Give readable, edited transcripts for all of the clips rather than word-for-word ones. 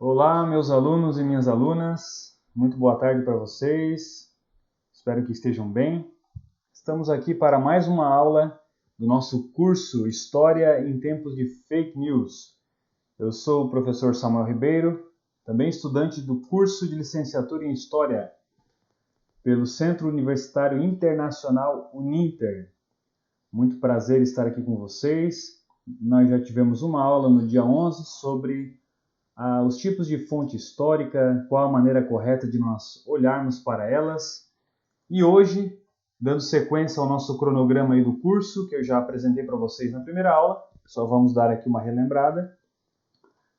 Olá, meus alunos e minhas alunas. Muito boa tarde para vocês. Espero que estejam bem. Estamos aqui para mais uma aula do nosso curso História em Tempos de Fake News. Eu sou o professor Samuel Ribeiro, também estudante do curso de licenciatura em História pelo Centro Universitário Internacional Uninter. Muito prazer estar aqui com vocês. Nós já tivemos uma aula no dia 11 sobre os tipos de fonte histórica, qual a maneira correta de nós olharmos para elas. E hoje, dando sequência ao nosso cronograma aí do curso, que eu já apresentei para vocês na primeira aula, só vamos dar aqui uma relembrada,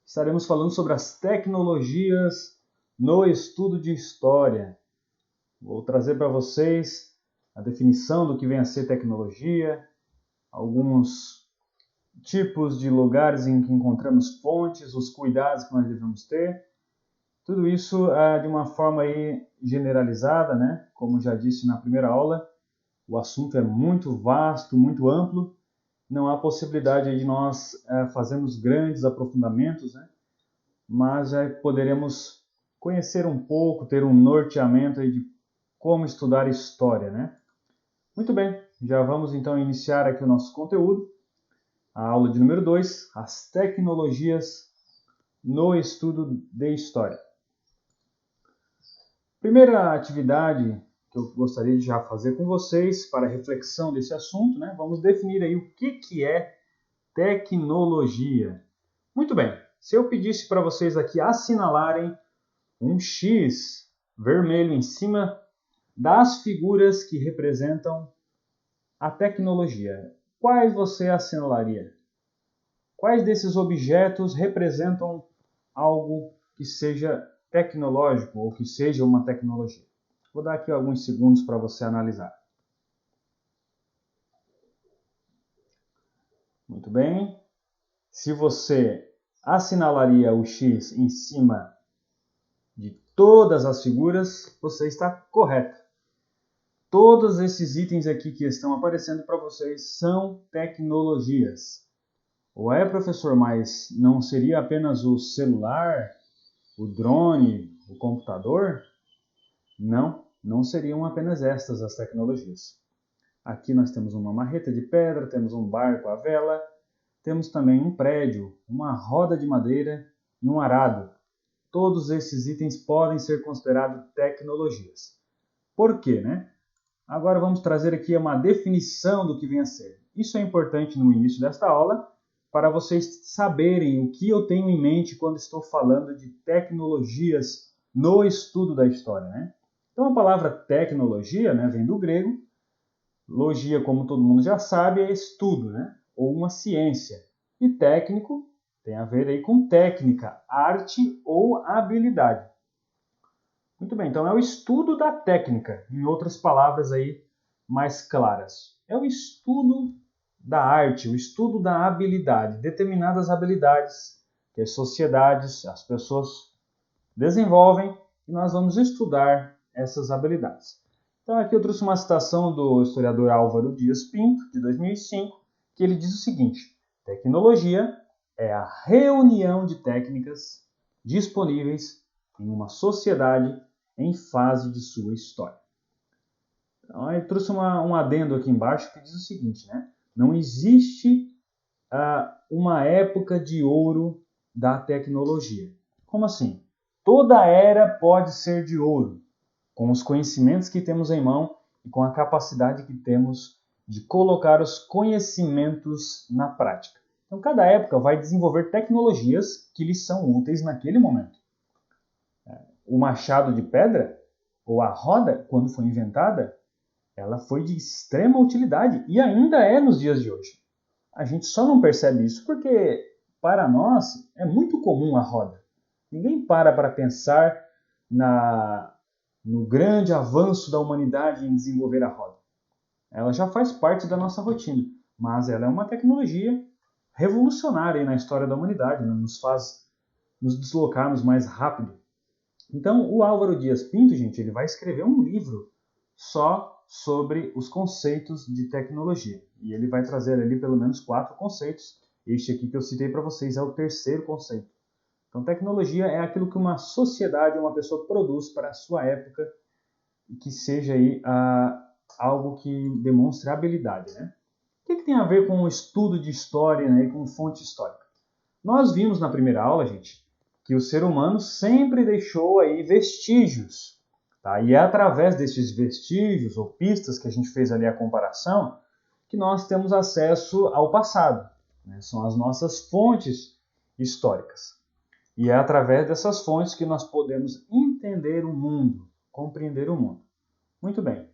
estaremos falando sobre as tecnologias no estudo de história. Vou trazer para vocês a definição do que vem a ser tecnologia, alguns tipos de lugares em que encontramos fontes, os cuidados que nós devemos ter. Tudo isso de uma forma aí generalizada, né? Como já disse na primeira aula, o assunto é muito vasto, muito amplo. Não há possibilidade de nós fazermos grandes aprofundamentos, né? Mas já poderemos conhecer um pouco, ter um norteamento aí de como estudar história, né? Muito bem, já vamos então iniciar aqui o nosso conteúdo. A aula de número 2, as tecnologias no estudo de história. Primeira atividade que eu gostaria de já fazer com vocês para a reflexão desse assunto, né? Vamos definir aí o que é tecnologia. Muito bem, se eu pedisse para vocês aqui assinalarem um X vermelho em cima das figuras que representam a tecnologia, quais você assinalaria? Quais desses objetos representam algo que seja tecnológico ou que seja uma tecnologia? Vou dar aqui alguns segundos para você analisar. Muito bem. Se você assinalaria o X em cima de todas as figuras, você está correto. Todos esses itens aqui que estão aparecendo para vocês são tecnologias. Professor, mas não seria apenas o celular, o drone, o computador? Não seriam apenas estas as tecnologias. Aqui nós temos uma marreta de pedra, temos um barco à vela, temos também um prédio, uma roda de madeira e um arado. Todos esses itens podem ser considerados tecnologias. Por quê, né? Agora vamos trazer aqui uma definição do que vem a ser. Isso é importante no início desta aula, para vocês saberem o que eu tenho em mente quando estou falando de tecnologias no estudo da história, né? Então a palavra tecnologia, né, vem do grego. Logia, como todo mundo já sabe, é estudo, né? Ou uma ciência. E técnico tem a ver aí com técnica, arte ou habilidade. Muito bem, então é o estudo da técnica, em outras palavras aí mais claras. É o estudo da arte, o estudo da habilidade, determinadas habilidades que as sociedades, as pessoas desenvolvem e nós vamos estudar essas habilidades. Então aqui eu trouxe uma citação do historiador Álvaro Dias Pinto, de 2005, que ele diz o seguinte: tecnologia é a reunião de técnicas disponíveis em uma sociedade em fase de sua história. Então, eu trouxe um adendo aqui embaixo que diz o seguinte, né? Não existe uma época de ouro da tecnologia. Como assim? Toda era pode ser de ouro, com os conhecimentos que temos em mão e com a capacidade que temos de colocar os conhecimentos na prática. Então, cada época vai desenvolver tecnologias que lhes são úteis naquele momento. O machado de pedra, ou a roda, quando foi inventada, ela foi de extrema utilidade e ainda é nos dias de hoje. A gente só não percebe isso porque, para nós, é muito comum a roda. Ninguém para pensar no grande avanço da humanidade em desenvolver a roda. Ela já faz parte da nossa rotina, mas ela é uma tecnologia revolucionária na história da humanidade, né? Nos faz nos deslocarmos mais rápido. Então, o Álvaro Dias Pinto, gente, ele vai escrever um livro só sobre os conceitos de tecnologia. E ele vai trazer ali pelo menos 4 conceitos. Este aqui que eu citei para vocês é o terceiro conceito. Então, tecnologia é aquilo que uma sociedade, uma pessoa produz para a sua época e que seja aí algo que demonstre habilidade, né? O que tem a ver com o estudo de história, né, e com fonte histórica? Nós vimos na primeira aula, gente, que o ser humano sempre deixou aí vestígios, tá? E é através desses vestígios ou pistas que a gente fez ali a comparação que nós temos acesso ao passado, né? São as nossas fontes históricas. E é através dessas fontes que nós podemos entender o mundo, compreender o mundo. Muito bem.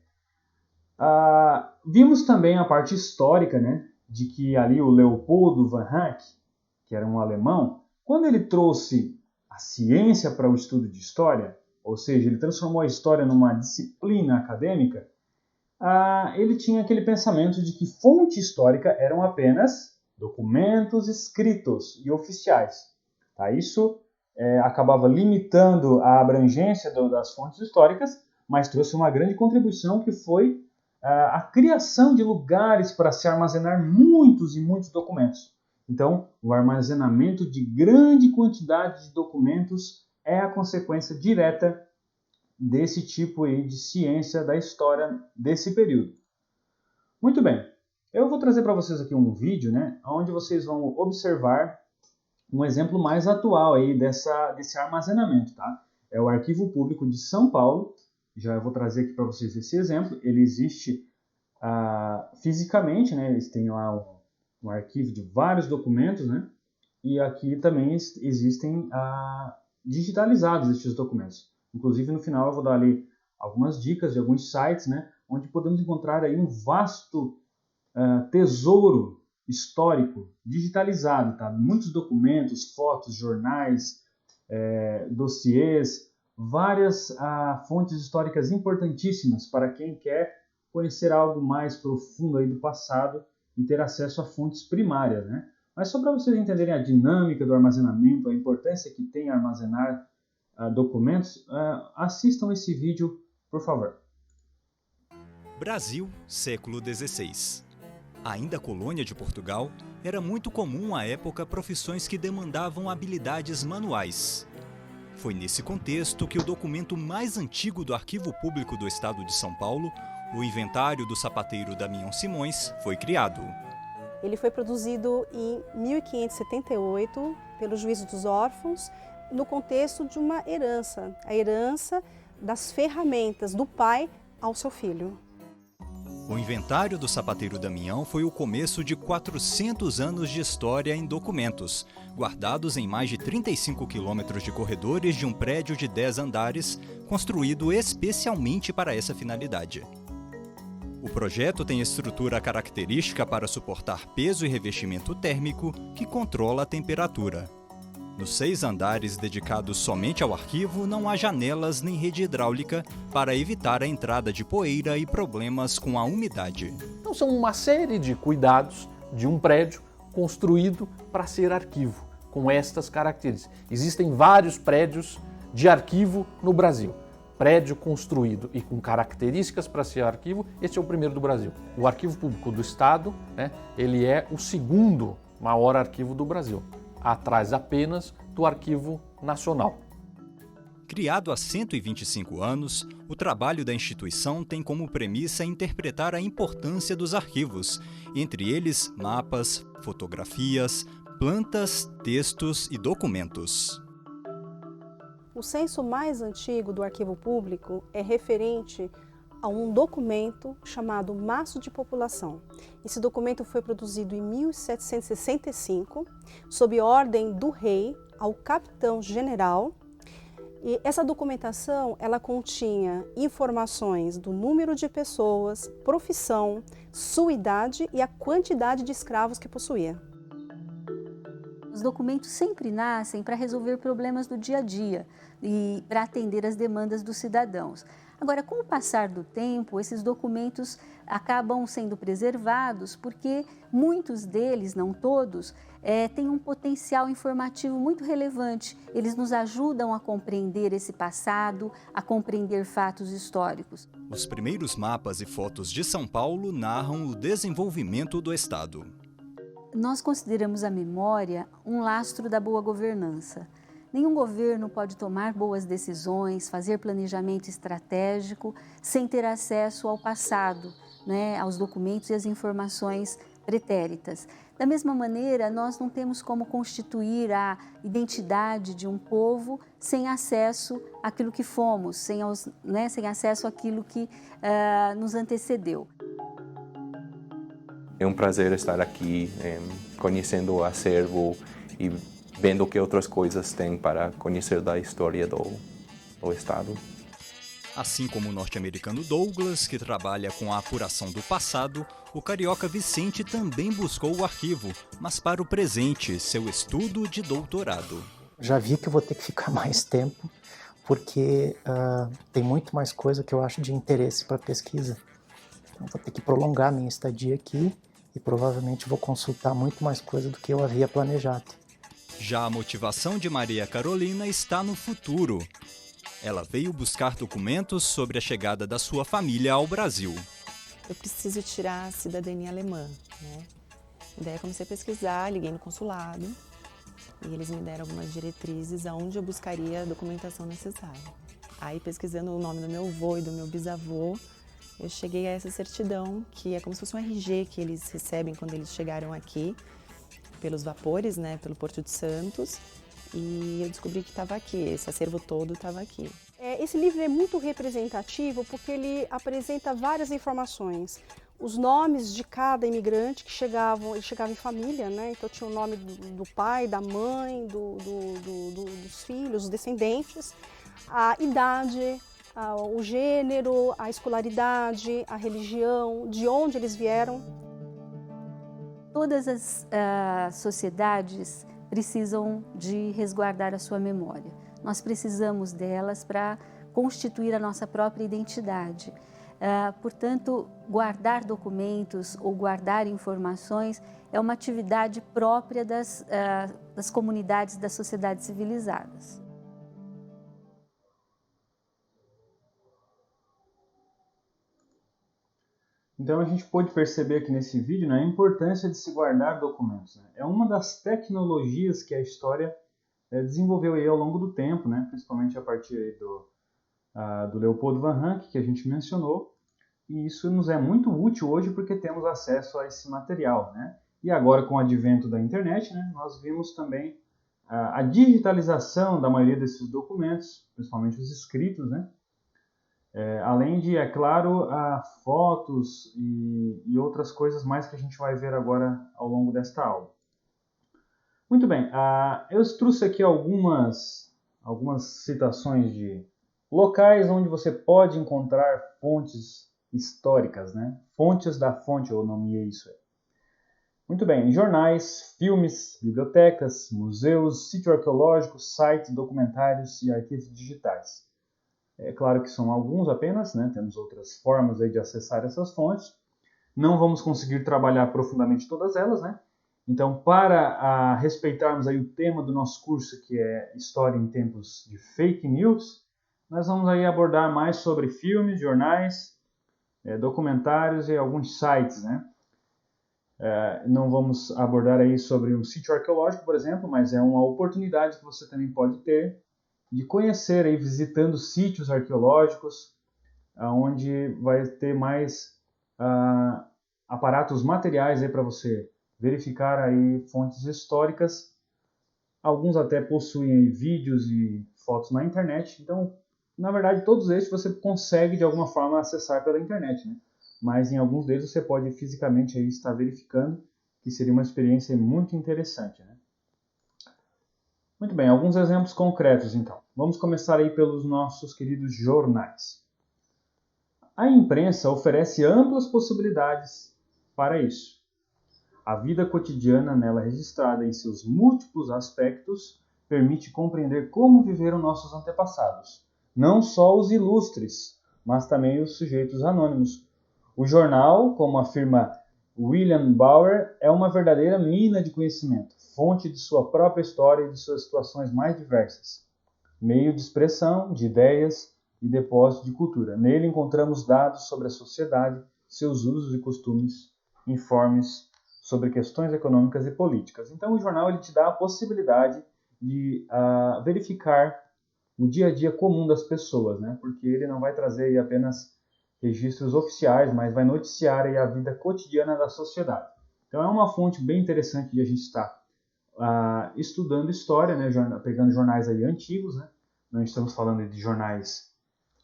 Vimos também a parte histórica, né, de que ali o Leopoldo von Ranke, que era um alemão, quando ele trouxe a ciência para o estudo de história, ou seja, ele transformou a história numa disciplina acadêmica, ele tinha aquele pensamento de que fonte histórica eram apenas documentos escritos e oficiais. Tá? Isso acabava limitando a abrangência das fontes históricas, mas trouxe uma grande contribuição que foi a criação de lugares para se armazenar muitos e muitos documentos. Então, o armazenamento de grande quantidade de documentos é a consequência direta desse tipo aí de ciência da história desse período. Muito bem, eu vou trazer para vocês aqui um vídeo, né, onde vocês vão observar um exemplo mais atual aí desse armazenamento, tá? É o Arquivo Público de São Paulo. Já vou trazer aqui para vocês esse exemplo. Ele existe fisicamente, né? Eles têm lá um arquivo de vários documentos, né? E aqui também existem digitalizados estes documentos. Inclusive, no final eu vou dar ali algumas dicas de alguns sites, né? Onde podemos encontrar aí um vasto tesouro histórico digitalizado, tá? Muitos documentos, fotos, jornais, dossiês, várias fontes históricas importantíssimas para quem quer conhecer algo mais profundo aí do passado e ter acesso a fontes primárias, né? Mas só para vocês entenderem a dinâmica do armazenamento, a importância que tem armazenar documentos, assistam esse vídeo, por favor. Brasil, século XVI. Ainda colônia de Portugal, era muito comum à época profissões que demandavam habilidades manuais. Foi nesse contexto que o documento mais antigo do Arquivo Público do Estado de São Paulo, o Inventário do Sapateiro Damião Simões, foi criado. Ele foi produzido em 1578 pelo Juízo dos Órfãos, no contexto de uma herança, a herança das ferramentas do pai ao seu filho. O Inventário do Sapateiro Damião foi o começo de 400 anos de história em documentos, guardados em mais de 35 quilômetros de corredores de um prédio de 10 andares, construído especialmente para essa finalidade. O projeto tem estrutura característica para suportar peso e revestimento térmico que controla a temperatura. Nos 6 andares dedicados somente ao arquivo, não há janelas nem rede hidráulica para evitar a entrada de poeira e problemas com a umidade. Então são uma série de cuidados de um prédio construído para ser arquivo, com estas características. Existem vários prédios de arquivo no Brasil. Prédio construído e com características para ser arquivo, este é o primeiro do Brasil. O Arquivo Público do Estado, né, ele é o segundo maior arquivo do Brasil, atrás apenas do Arquivo Nacional. Criado há 125 anos, o trabalho da instituição tem como premissa interpretar a importância dos arquivos, entre eles mapas, fotografias, plantas, textos e documentos. O censo mais antigo do Arquivo Público é referente a um documento chamado Maço de População. Esse documento foi produzido em 1765, sob ordem do rei ao capitão-general. E essa documentação, ela continha informações do número de pessoas, profissão, sua idade e a quantidade de escravos que possuía. Os documentos sempre nascem para resolver problemas do dia a dia e para atender às demandas dos cidadãos. Agora, com o passar do tempo, esses documentos acabam sendo preservados porque muitos deles, não todos, têm um potencial informativo muito relevante. Eles nos ajudam a compreender esse passado, a compreender fatos históricos. Os primeiros mapas e fotos de São Paulo narram o desenvolvimento do Estado. Nós consideramos a memória um lastro da boa governança. Nenhum governo pode tomar boas decisões, fazer planejamento estratégico sem ter acesso ao passado, né, aos documentos e às informações pretéritas. Da mesma maneira, nós não temos como constituir a identidade de um povo sem acesso àquilo que fomos, sem acesso àquilo que nos antecedeu. É um prazer estar aqui, conhecendo o acervo e vendo que outras coisas tem para conhecer da história do Estado. Assim como o norte-americano Douglas, que trabalha com a apuração do passado, o carioca Vicente também buscou o arquivo, mas para o presente, seu estudo de doutorado. Já vi que eu vou ter que ficar mais tempo, porque tem muito mais coisa que eu acho de interesse para pesquisa. Então vou ter que prolongar minha estadia aqui e provavelmente vou consultar muito mais coisa do que eu havia planejado. Já a motivação de Maria Carolina está no futuro. Ela veio buscar documentos sobre a chegada da sua família ao Brasil. Eu preciso tirar a cidadania alemã, né? Daí eu comecei a pesquisar, liguei no consulado e eles me deram algumas diretrizes aonde eu buscaria a documentação necessária. Aí, pesquisando o nome do meu avô e do meu bisavô, eu cheguei a essa certidão, que é como se fosse um RG que eles recebem quando eles chegaram aqui, pelos vapores, né, pelo Porto de Santos. E eu descobri que estava aqui, esse acervo todo estava aqui. Esse livro é muito representativo porque ele apresenta várias informações. Os nomes de cada imigrante que chegavam, ele chegava em família, né? Então tinha o nome do pai, da mãe, dos filhos, dos descendentes, a idade, o gênero, a escolaridade, a religião, de onde eles vieram. Todas as sociedades precisam de resguardar a sua memória. Nós precisamos delas para constituir a nossa própria identidade. Portanto, guardar documentos ou guardar informações é uma atividade própria das comunidades, das sociedades civilizadas. Então a gente pôde perceber aqui nesse vídeo, né, a importância de se guardar documentos. Né? É uma das tecnologias que a história desenvolveu aí ao longo do tempo, né? Principalmente a partir aí do Leopold von Ranke, que a gente mencionou. E isso nos é muito útil hoje porque temos acesso a esse material. Né? E agora, com o advento da internet, né, nós vimos também a digitalização da maioria desses documentos, principalmente os escritos, né? Além de, é claro, fotos e outras coisas mais que a gente vai ver agora ao longo desta aula. Muito bem, eu trouxe aqui algumas citações de locais onde você pode encontrar fontes históricas, né? Fontes da fonte, eu nomeei isso aí. Muito bem, jornais, filmes, bibliotecas, museus, sítio arqueológico, sites, documentários e arquivos digitais. É claro que são alguns apenas, né? Temos outras formas aí de acessar essas fontes. Não vamos conseguir trabalhar profundamente todas elas, né? Então, para respeitarmos aí o tema do nosso curso, que é História em Tempos de Fake News, nós vamos aí abordar mais sobre filmes, jornais, documentários e alguns sites, né? Não vamos abordar aí sobre um sítio arqueológico, por exemplo, mas é uma oportunidade que você também pode ter de conhecer aí, visitando sítios arqueológicos, onde vai ter mais aparatos materiais aí para você verificar aí fontes históricas. Alguns até possuem aí vídeos e fotos na internet. Então, na verdade, todos esses você consegue de alguma forma acessar pela internet, né? Mas em alguns deles você pode fisicamente aí estar verificando, que seria uma experiência muito interessante, né? Muito bem, alguns exemplos concretos então. Vamos começar aí pelos nossos queridos jornais. A imprensa oferece amplas possibilidades para isso. A vida cotidiana nela registrada em seus múltiplos aspectos permite compreender como viveram nossos antepassados, não só os ilustres, mas também os sujeitos anônimos. O jornal, como afirma William Bauer, é uma verdadeira mina de conhecimento, fonte de sua própria história e de suas situações mais diversas, meio de expressão, de ideias e depósito de cultura. Nele encontramos dados sobre a sociedade, seus usos e costumes, informes sobre questões econômicas e políticas. Então o jornal ele te dá a possibilidade de verificar o dia a dia comum das pessoas, né? Porque ele não vai trazer aí apenas registros oficiais, mas vai noticiar aí a vida cotidiana da sociedade. Então é uma fonte bem interessante de a gente estar estudando história, né? Pegando jornais aí antigos, né? Não estamos falando de jornais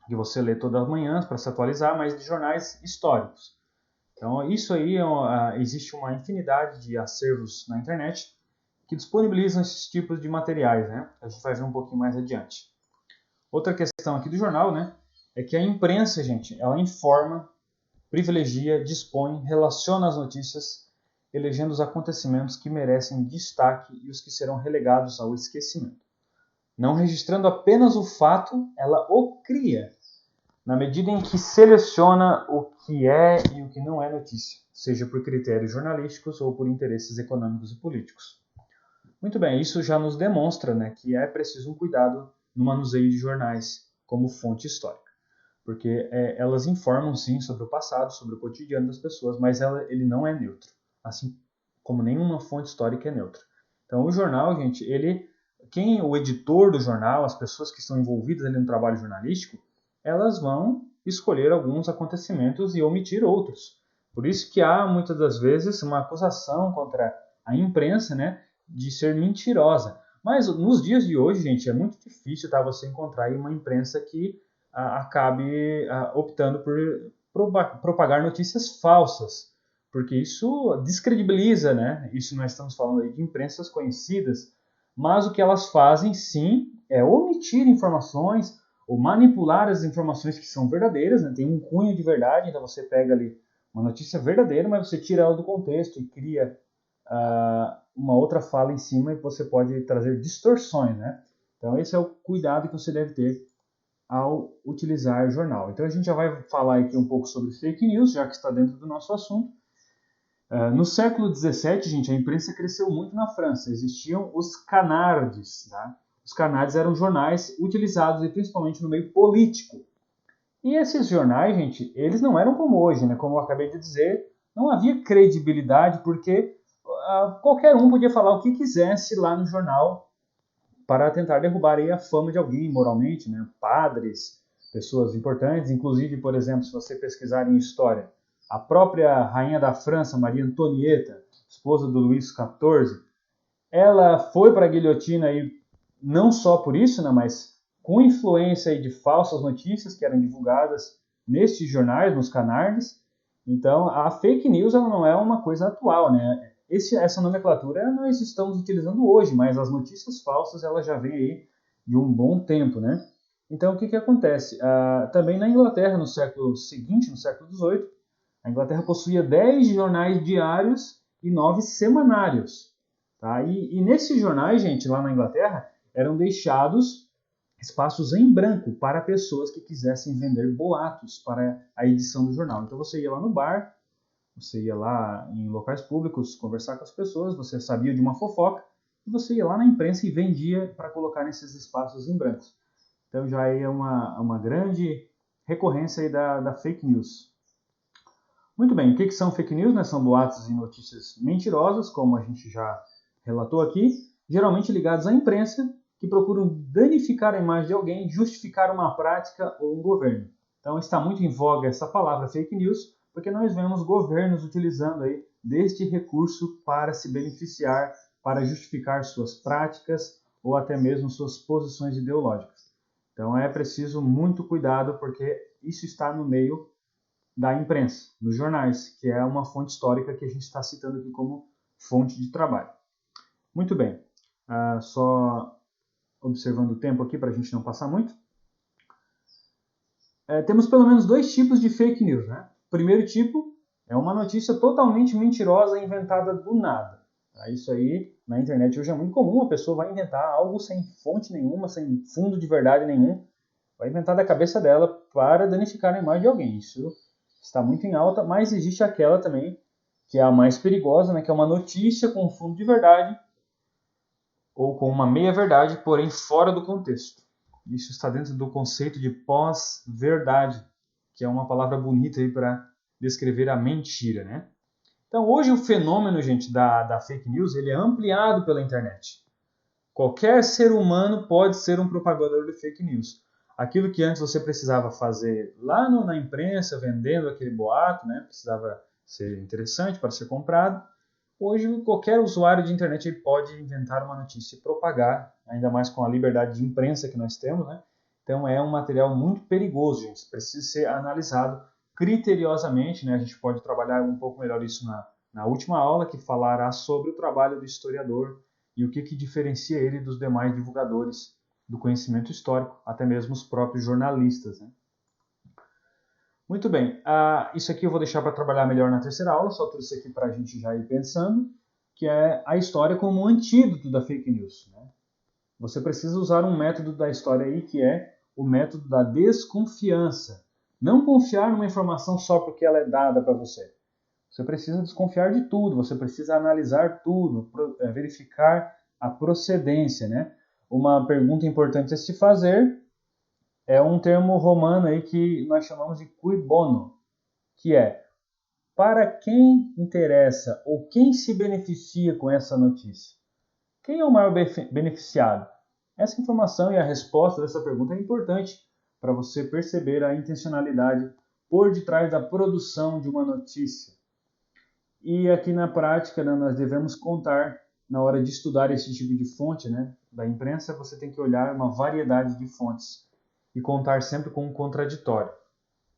que você lê todas as manhãs para se atualizar, mas de jornais históricos. Então isso aí, existe uma infinidade de acervos na internet que disponibilizam esses tipos de materiais, né? A gente vai ver um pouquinho mais adiante. Outra questão aqui do jornal, né, é que a imprensa, gente, ela informa, privilegia, dispõe, relaciona as notícias, elegendo os acontecimentos que merecem destaque e os que serão relegados ao esquecimento. Não registrando apenas o fato, ela o cria, na medida em que seleciona o que é e o que não é notícia, seja por critérios jornalísticos ou por interesses econômicos e políticos. Muito bem, isso já nos demonstra, né, que é preciso um cuidado no manuseio de jornais como fonte histórica, porque elas informam sim sobre o passado, sobre o cotidiano das pessoas, mas ele não é neutro, assim como nenhuma fonte histórica é neutra. Então o jornal, gente, o editor do jornal, as pessoas que estão envolvidas ali no trabalho jornalístico, elas vão escolher alguns acontecimentos e omitir outros. Por isso que há muitas das vezes uma acusação contra a imprensa, né, de ser mentirosa. Mas nos dias de hoje, gente, é muito difícil você encontrar aí uma imprensa que acabe optando por propagar notícias falsas, porque isso descredibiliza, né? Isso nós estamos falando aí de imprensas conhecidas, mas o que elas fazem, sim, é omitir informações ou manipular as informações que são verdadeiras, né? Tem um cunho de verdade, então você pega ali uma notícia verdadeira, mas você tira ela do contexto e cria uma outra fala em cima e você pode trazer distorções, né? Então esse é o cuidado que você deve ter ao utilizar o jornal. Então a gente já vai falar aqui um pouco sobre fake news, já que está dentro do nosso assunto. No século XVII, gente, a imprensa cresceu muito na França. Existiam os canards, tá? Os canards eram jornais utilizados principalmente no meio político. E esses jornais, gente, eles não eram como hoje, né? Como eu acabei de dizer, não havia credibilidade porque qualquer um podia falar o que quisesse lá no jornal para tentar derrubar aí a fama de alguém moralmente, né? Padres, pessoas importantes, inclusive, por exemplo, se você pesquisar em história, a própria rainha da França, Maria Antonieta, esposa do Luís XIV, ela foi para a guilhotina aí não só por isso, né, mas com influência aí de falsas notícias que eram divulgadas nestes jornais, nos canards. Então, a fake news ela não é uma coisa atual, né? Essa nomenclatura nós estamos utilizando hoje, mas as notícias falsas elas já vêm aí de um bom tempo, né? Então, o que acontece? Também na Inglaterra, no século seguinte, no século XVIII, a Inglaterra possuía 10 jornais diários e 9 semanários. Tá? E nesses jornais, gente, lá na Inglaterra, eram deixados espaços em branco para pessoas que quisessem vender boatos para a edição do jornal. Então você ia lá no bar, você ia lá em locais públicos conversar com as pessoas, você sabia de uma fofoca, e você ia lá na imprensa e vendia para colocar nesses espaços em branco. Então já é uma grande recorrência aí da fake news. Muito bem, o que são fake news? Né? São boatos e notícias mentirosas, como a gente já relatou aqui, geralmente ligados à imprensa, que procuram danificar a imagem de alguém, justificar uma prática ou um governo. Então está muito em voga essa palavra fake news, porque nós vemos governos utilizando aí deste recurso para se beneficiar, para justificar suas práticas ou até mesmo suas posições ideológicas. Então é preciso muito cuidado, porque isso está no meio da imprensa, nos jornais, que é uma fonte histórica que a gente está citando aqui como fonte de trabalho. Muito bem, só observando o tempo aqui para a gente não passar muito. Temos pelo menos 2 tipos de fake news, né? O primeiro tipo é uma notícia totalmente mentirosa inventada do nada. Isso aí na internet hoje é muito comum, a pessoa vai inventar algo sem fonte nenhuma, sem fundo de verdade nenhum, vai inventar da cabeça dela para danificar a imagem de alguém. Isso está muito em alta, mas existe aquela também que é a mais perigosa, né? Que é uma notícia com fundo de verdade ou com uma meia-verdade, porém fora do contexto. Isso está dentro do conceito de pós-verdade, que é uma palavra bonita aí para descrever a mentira, né? Então, hoje o fenômeno, gente, da fake news, ele é ampliado pela internet. Qualquer ser humano pode ser um propagador de fake news. Aquilo que antes você precisava fazer lá na imprensa, vendendo aquele boato, né, precisava ser interessante para ser comprado. Hoje, qualquer usuário de internet ele pode inventar uma notícia e propagar, ainda mais com a liberdade de imprensa que nós temos, né? Então, é um material muito perigoso, gente. Precisa ser analisado criteriosamente, né? A gente pode trabalhar um pouco melhor isso na última aula, que falará sobre o trabalho do historiador e o que diferencia ele dos demais divulgadores do conhecimento histórico, até mesmo os próprios jornalistas, né? Muito bem, isso aqui eu vou deixar para trabalhar melhor na terceira aula, só trouxe aqui para a gente já ir pensando, que é a história como um antídoto da fake news, né? Você precisa usar um método da história aí, que é o método da desconfiança. Não confiar numa informação só porque ela é dada para você. Você precisa desconfiar de tudo, você precisa analisar tudo, verificar a procedência, né? Uma pergunta importante a se fazer é um termo romano aí que nós chamamos de cui bono, que é para quem interessa ou quem se beneficia com essa notícia. Quem é o maior beneficiado? Essa informação e a resposta dessa pergunta é importante para você perceber a intencionalidade por detrás da produção de uma notícia. E aqui na prática, né, nós devemos contar, na hora de estudar esse tipo de fonte, né, da imprensa, você tem que olhar uma variedade de fontes e contar sempre com um contraditório.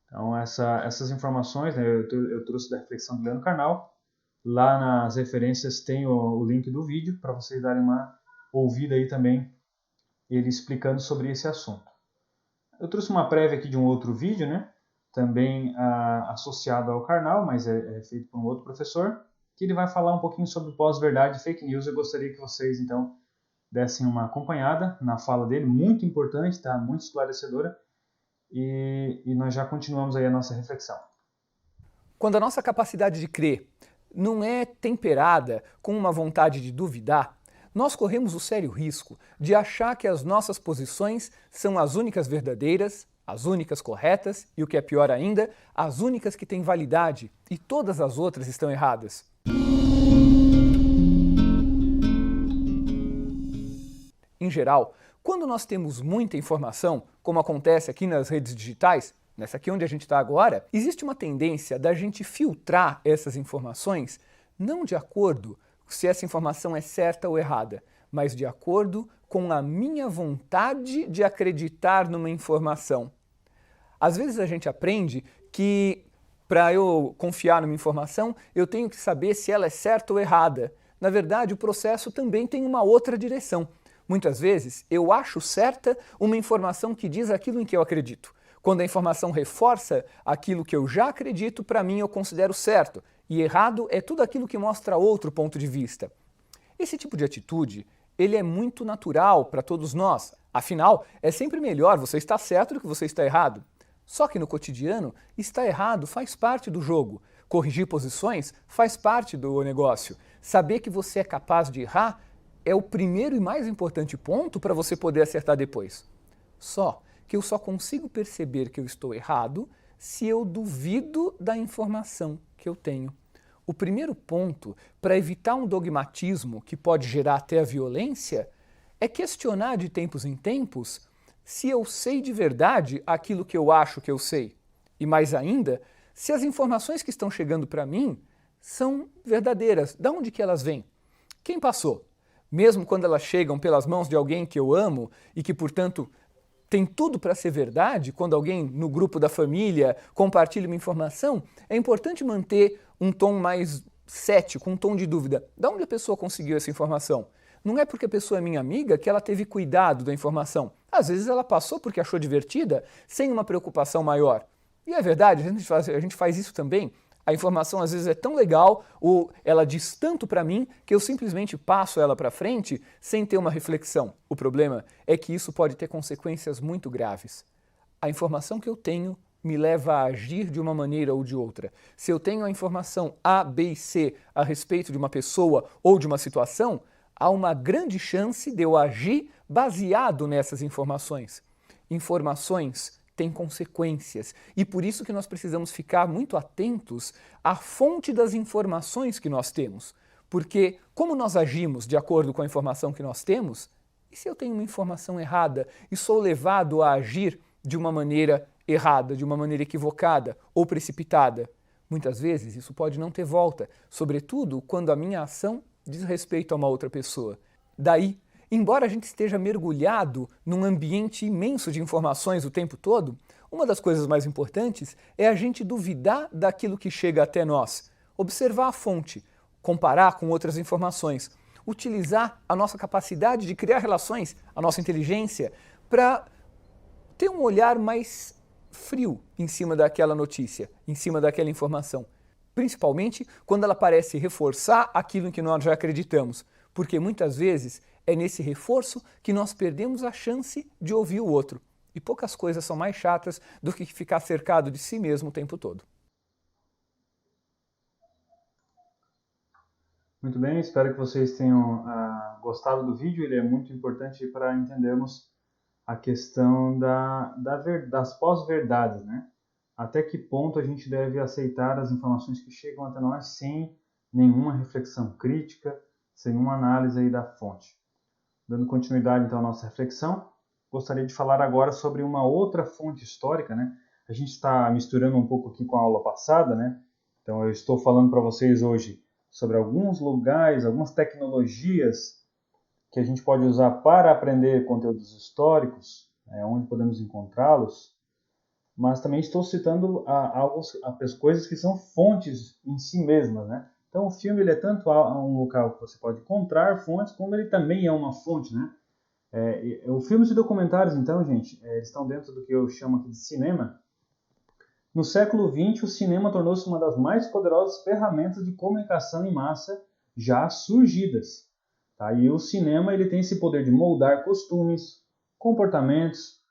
Então, essas informações, né, eu trouxe da reflexão do Leandro Carnal. Lá nas referências tem o link do vídeo para vocês darem uma ouvida aí também, ele explicando sobre esse assunto. Eu trouxe uma prévia aqui de um outro vídeo, né, também associado ao Carnal, mas é feito por um outro professor, que ele vai falar um pouquinho sobre pós-verdade e fake news. Eu gostaria que vocês, então, dessem uma acompanhada na fala dele, muito importante, tá? Muito esclarecedora, e nós já continuamos aí a nossa reflexão. Quando a nossa capacidade de crer não é temperada com uma vontade de duvidar, nós corremos o sério risco de achar que as nossas posições são as únicas verdadeiras, as únicas corretas e, o que é pior ainda, as únicas que têm validade e todas as outras estão erradas. Em geral, quando nós temos muita informação, como acontece aqui nas redes digitais, nessa aqui onde a gente está agora, existe uma tendência da gente filtrar essas informações não de acordo se essa informação é certa ou errada, mas de acordo com a minha vontade de acreditar numa informação. Às vezes a gente aprende que para eu confiar numa informação, eu tenho que saber se ela é certa ou errada. Na verdade, o processo também tem uma outra direção. Muitas vezes, eu acho certa uma informação que diz aquilo em que eu acredito. Quando a informação reforça aquilo que eu já acredito, para mim eu considero certo. E errado é tudo aquilo que mostra outro ponto de vista. Esse tipo de atitude, ele é muito natural para todos nós. Afinal, é sempre melhor você estar certo do que você estar errado. Só que no cotidiano, estar errado faz parte do jogo. Corrigir posições faz parte do negócio. Saber que você é capaz de errar é o primeiro e mais importante ponto para você poder acertar depois. Só que eu só consigo perceber que eu estou errado se eu duvido da informação que eu tenho. O primeiro ponto para evitar um dogmatismo que pode gerar até a violência é questionar de tempos em tempos se eu sei de verdade aquilo que eu acho que eu sei. E mais ainda, se as informações que estão chegando para mim são verdadeiras. De onde que elas vêm? Quem passou? Mesmo quando elas chegam pelas mãos de alguém que eu amo e que, portanto, tem tudo para ser verdade, quando alguém no grupo da família compartilha uma informação, é importante manter um tom mais cético, um tom de dúvida. De onde a pessoa conseguiu essa informação? Não é porque a pessoa é minha amiga que ela teve cuidado da informação. Às vezes ela passou porque achou divertida, sem uma preocupação maior. E é verdade, a gente faz isso também. A informação às vezes é tão legal, ou ela diz tanto para mim, que eu simplesmente passo ela para frente sem ter uma reflexão. O problema é que isso pode ter consequências muito graves. A informação que eu tenho me leva a agir de uma maneira ou de outra. Se eu tenho a informação A, B e C a respeito de uma pessoa ou de uma situação, há uma grande chance de eu agir baseado nessas informações. Informações têm consequências e por isso que nós precisamos ficar muito atentos à fonte das informações que nós temos. Porque como nós agimos de acordo com a informação que nós temos, E se eu tenho uma informação errada e sou levado a agir de uma maneira errada, de uma maneira equivocada ou precipitada? Muitas vezes isso pode não ter volta, sobretudo quando a minha ação diz respeito a uma outra pessoa. Daí, embora a gente esteja mergulhado num ambiente imenso de informações o tempo todo, uma das coisas mais importantes é a gente duvidar daquilo que chega até nós, observar a fonte, comparar com outras informações, utilizar a nossa capacidade de criar relações, a nossa inteligência, para ter um olhar mais frio em cima daquela notícia, em cima daquela informação. Principalmente quando ela parece reforçar aquilo em que nós já acreditamos, porque muitas vezes é nesse reforço que nós perdemos a chance de ouvir o outro. E poucas coisas são mais chatas do que ficar cercado de si mesmo o tempo todo. Muito bem, espero que vocês tenham gostado do vídeo. Ele é muito importante para entendermos a questão das pós-verdades, né? Até que ponto a gente deve aceitar as informações que chegam até nós sem nenhuma reflexão crítica, sem uma análise aí da fonte. Dando continuidade então à nossa reflexão, gostaria de falar agora sobre uma outra fonte histórica, né? A gente está misturando um pouco aqui com a aula passada, né? Então eu estou falando para vocês hoje sobre alguns lugares, algumas tecnologias que a gente pode usar para aprender conteúdos históricos, onde podemos encontrá-los, mas também estou citando as coisas que são fontes em si mesmas, né? Então o filme ele é tanto um local que você pode encontrar fontes, como ele também é uma fonte, né? Os filmes e documentários, então, gente, eles estão dentro do que eu chamo aqui de cinema. No século XX, o cinema tornou-se uma das mais poderosas ferramentas de comunicação em massa já surgidas. Tá? E o cinema ele tem esse poder de moldar costumes, comportamentos,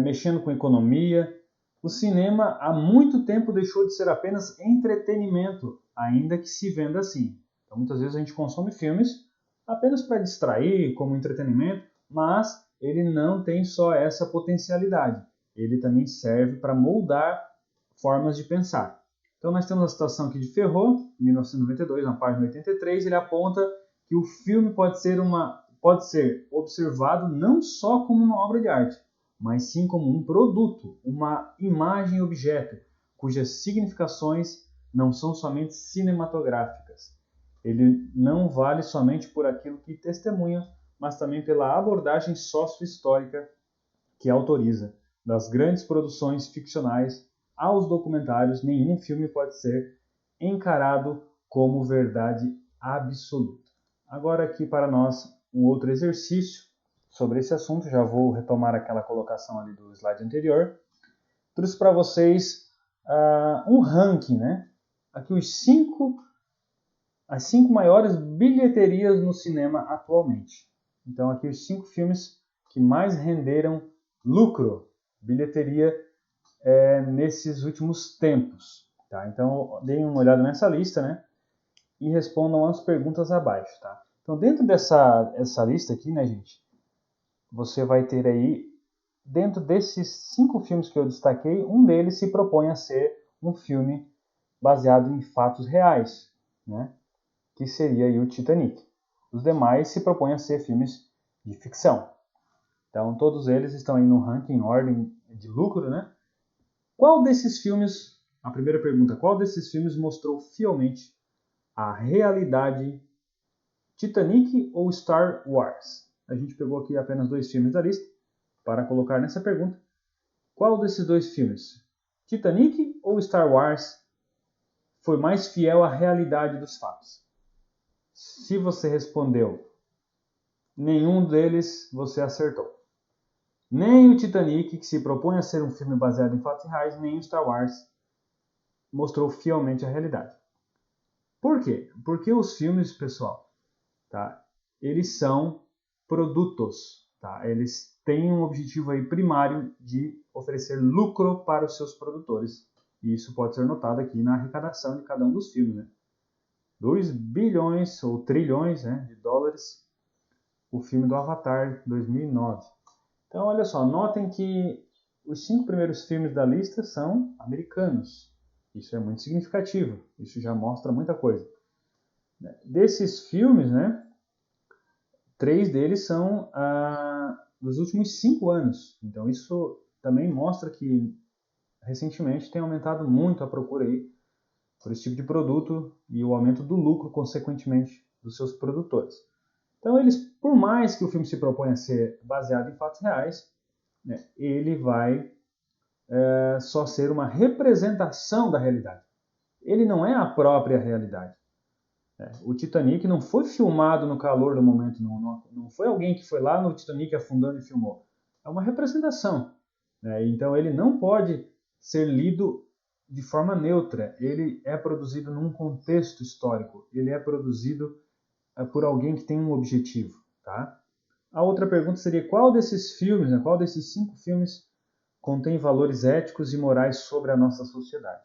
mexendo com economia. O cinema há muito tempo deixou de ser apenas entretenimento, ainda que se venda assim. Então, muitas vezes a gente consome filmes apenas para distrair, como entretenimento, mas ele não tem só essa potencialidade. Ele também serve para moldar formas de pensar. Então nós temos a citação aqui de Ferrot, 1992, na página 83, ele aponta que o filme pode ser observado não só como uma obra de arte, mas sim como um produto, uma imagem-objeto, cujas significações não são somente cinematográficas. Ele não vale somente por aquilo que testemunha, mas também pela abordagem sócio-histórica que autoriza. Das grandes produções ficcionais aos documentários, nenhum filme pode ser encarado como verdade absoluta. Agora aqui para nós um outro exercício sobre esse assunto. Já vou retomar aquela colocação ali do slide anterior. Trouxe para vocês um ranking, né? Aqui as 5 maiores bilheterias no cinema atualmente. Então aqui os 5 filmes que mais renderam lucro, bilheteria, nesses últimos tempos. Tá? Então deem uma olhada nessa lista, né? E respondam as perguntas abaixo. Tá? Então dentro dessa lista aqui, né, gente, você vai ter aí, dentro desses 5 filmes que eu destaquei, um deles se propõe a ser um filme baseado em fatos reais, né? Que seria aí o Titanic. Os demais se propõem a ser filmes de ficção. Então todos eles estão aí no ranking em ordem de lucro, né? Qual desses filmes, a primeira pergunta, qual desses filmes mostrou fielmente a realidade? Titanic ou Star Wars? A gente pegou aqui apenas 2 filmes da lista para colocar nessa pergunta. Qual desses 2 filmes, Titanic ou Star Wars, foi mais fiel à realidade dos fatos? Se você respondeu nenhum deles, você acertou. Nem o Titanic, que se propõe a ser um filme baseado em fatos reais, nem o Star Wars mostrou fielmente a realidade. Por quê? Porque os filmes, pessoal, tá? Eles são produtos, tá? Eles têm um objetivo aí primário de oferecer lucro para os seus produtores. E isso pode ser notado aqui na arrecadação de cada um dos filmes, né? 2 bilhões ou trilhões, né, de dólares o filme do Avatar 2009. Então, olha só, notem que os 5 primeiros filmes da lista são americanos. Isso é muito significativo, isso já mostra muita coisa. Desses filmes, né, 3 deles são dos últimos 5 anos. Então isso também mostra que recentemente tem aumentado muito a procura aí por esse tipo de produto e o aumento do lucro, consequentemente, dos seus produtores. Então eles, por mais que o filme se proponha a ser baseado em fatos reais, né, ele vai só ser uma representação da realidade. Ele não é a própria realidade. O Titanic não foi filmado no calor do momento, não foi alguém que foi lá no Titanic afundando e filmou. É uma representação. Então ele não pode ser lido de forma neutra. Ele é produzido num contexto histórico. Ele é produzido por alguém que tem um objetivo. Tá? A outra pergunta seria qual desses filmes, qual desses 5 filmes contém valores éticos e morais sobre a nossa sociedade?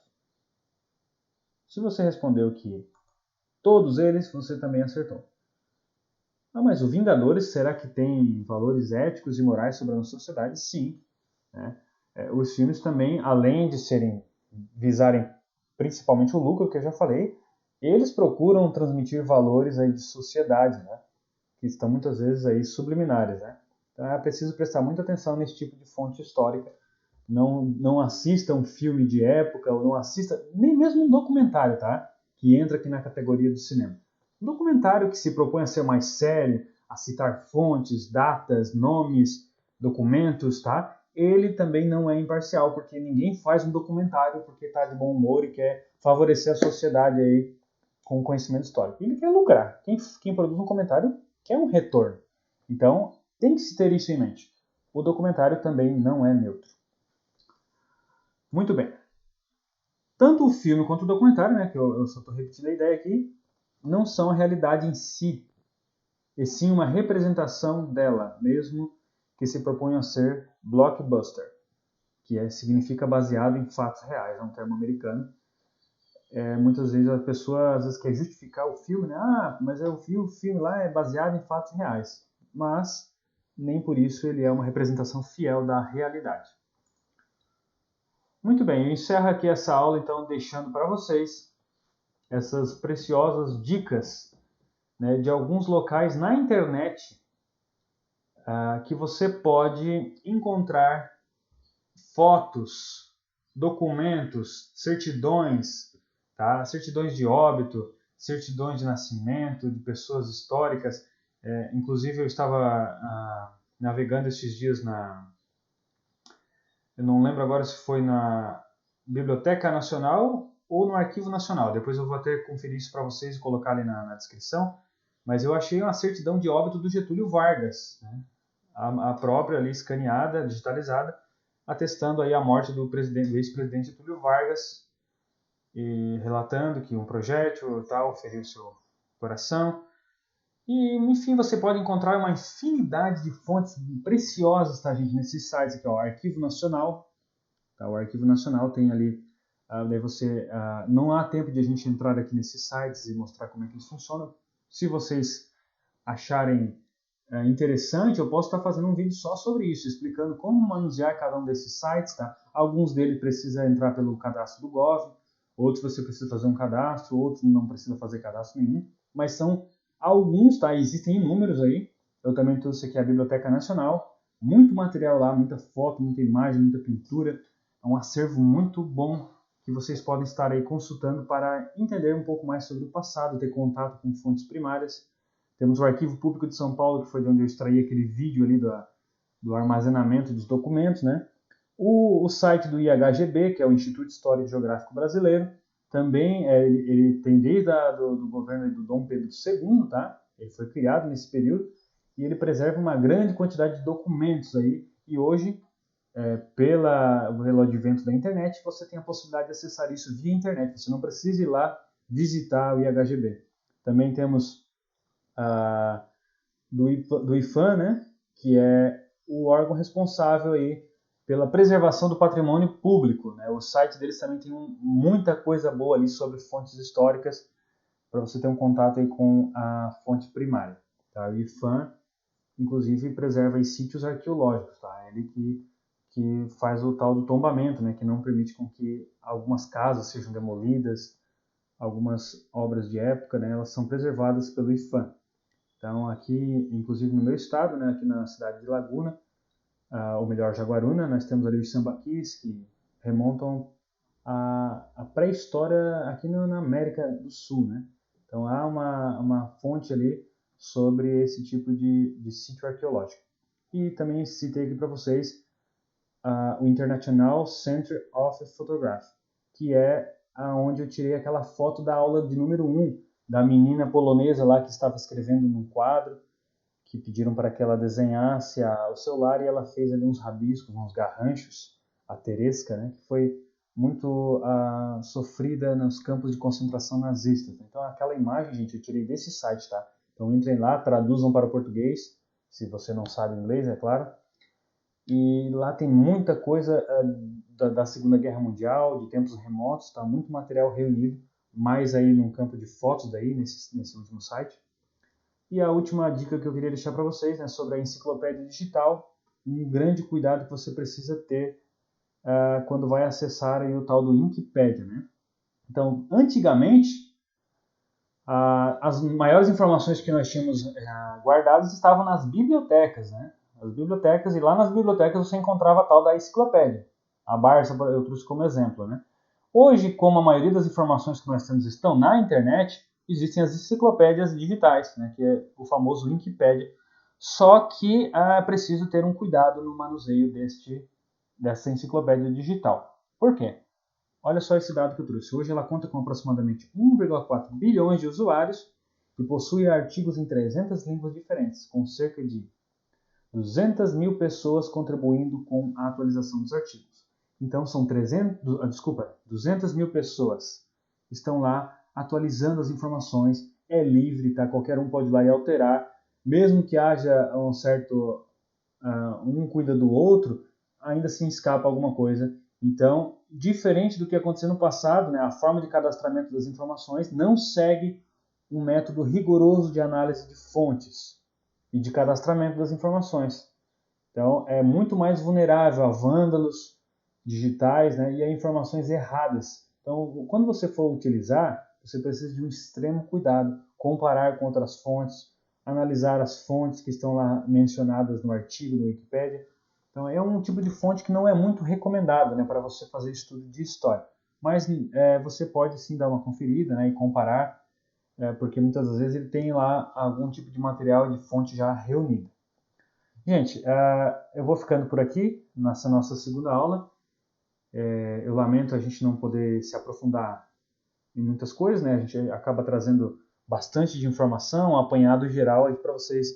Se você respondeu que todos eles, você também acertou. Mas o Vingadores, será que tem valores éticos e morais sobre a nossa sociedade? Sim. Os filmes também, além de visarem principalmente o lucro, que eu já falei, eles procuram transmitir valores aí de sociedade, que estão muitas vezes aí subliminares. Então é preciso prestar muita atenção nesse tipo de fonte histórica. Não assista um filme de época, ou não assista nem mesmo um documentário, tá? Que entra aqui na categoria do cinema. Um documentário que se propõe a ser mais sério, a citar fontes, datas, nomes, documentos, tá? Ele também não é imparcial, porque ninguém faz um documentário porque está de bom humor e quer favorecer a sociedade aí com conhecimento histórico. Ele quer lucrar. Quem produz um comentário quer um retorno. Então, tem que se ter isso em mente. O documentário também não é neutro. Muito bem. Tanto o filme quanto o documentário, que eu só estou repetindo a ideia aqui, não são a realidade em si, e sim uma representação dela, mesmo que se proponham a ser blockbuster, que significa baseado em fatos reais, é um termo americano. Muitas vezes a pessoa quer justificar o filme, mas eu vi o filme lá, é baseado em fatos reais. Mas nem por isso ele é uma representação fiel da realidade. Muito bem, eu encerro aqui essa aula, então, deixando para vocês essas preciosas dicas, de alguns locais na internet que você pode encontrar fotos, documentos, certidões, tá? Certidões de óbito, certidões de nascimento de pessoas históricas. Inclusive, eu estava navegando esses dias eu não lembro agora se foi na Biblioteca Nacional ou no Arquivo Nacional. Depois eu vou até conferir isso para vocês e colocar ali na descrição. Mas eu achei uma certidão de óbito do Getúlio Vargas, a própria ali escaneada, digitalizada, atestando aí a morte do ex-presidente Getúlio Vargas, e relatando que um projétil feriu seu coração. E, enfim, você pode encontrar uma infinidade de fontes preciosas, tá, gente, nesses sites aqui, ó, Arquivo Nacional. Tá, o Arquivo Nacional tem ali, daí você, não há tempo de a gente entrar aqui nesses sites e mostrar como é que eles funcionam. Se vocês acharem interessante, eu posso estar fazendo um vídeo só sobre isso, explicando como manusear cada um desses sites, tá? Alguns deles precisa entrar pelo cadastro do Gov, outros você precisa fazer um cadastro, outros não precisa fazer cadastro nenhum, mas são alguns, tá? Existem inúmeros aí. Eu também trouxe aqui a Biblioteca Nacional, muito material lá, muita foto, muita imagem, muita pintura. É um acervo muito bom que vocês podem estar aí consultando para entender um pouco mais sobre o passado, ter contato com fontes primárias. Temos o Arquivo Público de São Paulo, que foi de onde eu extraí aquele vídeo ali do armazenamento dos documentos, O site do IHGB, que é o Instituto Histórico e Geográfico Brasileiro, também ele tem desde do governo do Dom Pedro II, tá? Ele foi criado nesse período e ele preserva uma grande quantidade de documentos aí. E hoje, pelo advento da internet, você tem a possibilidade de acessar isso via internet. Você não precisa ir lá visitar o IHGB. Também temos do IPHAN, que é o órgão responsável aí pela preservação do patrimônio público. O site deles também tem muita coisa boa ali sobre fontes históricas, para você ter um contato aí com a fonte primária. Tá? O IPHAN, inclusive, preserva aí sítios arqueológicos. Tá? Ele que faz o tal do tombamento, que não permite com que algumas casas sejam demolidas, algumas obras de época, elas são preservadas pelo IPHAN. Então aqui, inclusive no meu estado, né, aqui na cidade de Laguna, ou melhor, Jaguaruna, nós temos ali os sambaquis que remontam à pré-história aqui na América do Sul, né? Então há uma fonte ali sobre esse tipo de sítio arqueológico. E também citei aqui para vocês o International Center of Photography, que é onde eu tirei aquela foto da aula de número 1, da menina polonesa lá que estava escrevendo num quadro, que pediram para que ela desenhasse o celular, e ela fez ali uns rabiscos, uns garranchos, a Teresca, né, que foi muito sofrida nos campos de concentração nazistas. Então aquela imagem, gente, eu tirei desse site, tá? Então entrem lá, traduzam para o português, se você não sabe inglês, é claro. E lá tem muita coisa da Segunda Guerra Mundial, de tempos remotos, tá? Muito material reunido, mais aí num campo de fotos daí, nesse último site. E a última dica que eu queria deixar para vocês, né, sobre a enciclopédia digital, um grande cuidado que você precisa ter quando vai acessar aí o tal do Wikipedia, né? Então, antigamente, as maiores informações que nós tínhamos guardadas estavam nas bibliotecas, né? As bibliotecas, e lá nas bibliotecas você encontrava a tal da enciclopédia. A Barça eu trouxe como exemplo, né? Hoje, como a maioria das informações que nós temos estão na internet, existem as enciclopédias digitais, né? Que é o famoso Wikipedia. Só que é preciso ter um cuidado no manuseio dessa enciclopédia digital. Por quê? Olha só esse dado que eu trouxe. Hoje ela conta com aproximadamente 1,4 bilhões de usuários e possui artigos em 300 línguas diferentes, com cerca de 200 mil pessoas contribuindo com a atualização dos artigos. Então são 200 mil pessoas estão lá atualizando as informações. É livre, tá? Qualquer um pode ir lá e alterar. Mesmo que haja um certo um cuida do outro, ainda assim escapa alguma coisa. Então, diferente do que aconteceu no passado, né, a forma de cadastramento das informações não segue um método rigoroso de análise de fontes e de cadastramento das informações. Então, é muito mais vulnerável a vândalos digitais, né, e a informações erradas. Então, quando você for utilizar, você precisa de um extremo cuidado, comparar com outras fontes, analisar as fontes que estão lá mencionadas no artigo do Wikipedia. Então, é um tipo de fonte que não é muito recomendado, né, para você fazer estudo de história. Mas você pode sim dar uma conferida, né, e comparar, porque muitas das vezes ele tem lá algum tipo de material de fonte já reunida. Gente, eu vou ficando por aqui nessa nossa segunda aula. Eu lamento a gente não poder se aprofundar em muitas coisas, né? A gente acaba trazendo bastante de informação, um apanhado geral para vocês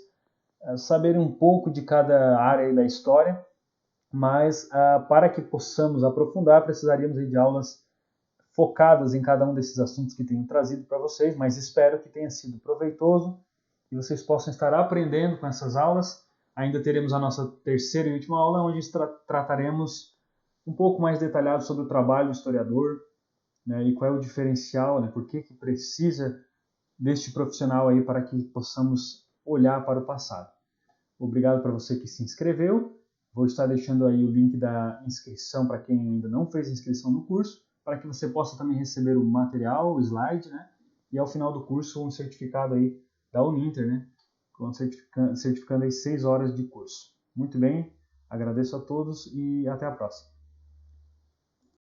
saberem um pouco de cada área aí da história, mas para que possamos aprofundar, precisaríamos de aulas focadas em cada um desses assuntos que tenho trazido para vocês, mas espero que tenha sido proveitoso e vocês possam estar aprendendo com essas aulas. Ainda teremos a nossa terceira e última aula, onde trataremos um pouco mais detalhado sobre o trabalho do historiador, né, e qual é o diferencial, né, por que precisa deste profissional aí para que possamos olhar para o passado. Obrigado para você que se inscreveu. Vou estar deixando aí o link da inscrição para quem ainda não fez inscrição no curso, para que você possa também receber o material, o slide, né, e ao final do curso um certificado aí da Uninter, né, certificando aí 6 horas de curso. Muito bem, agradeço a todos e até a próxima.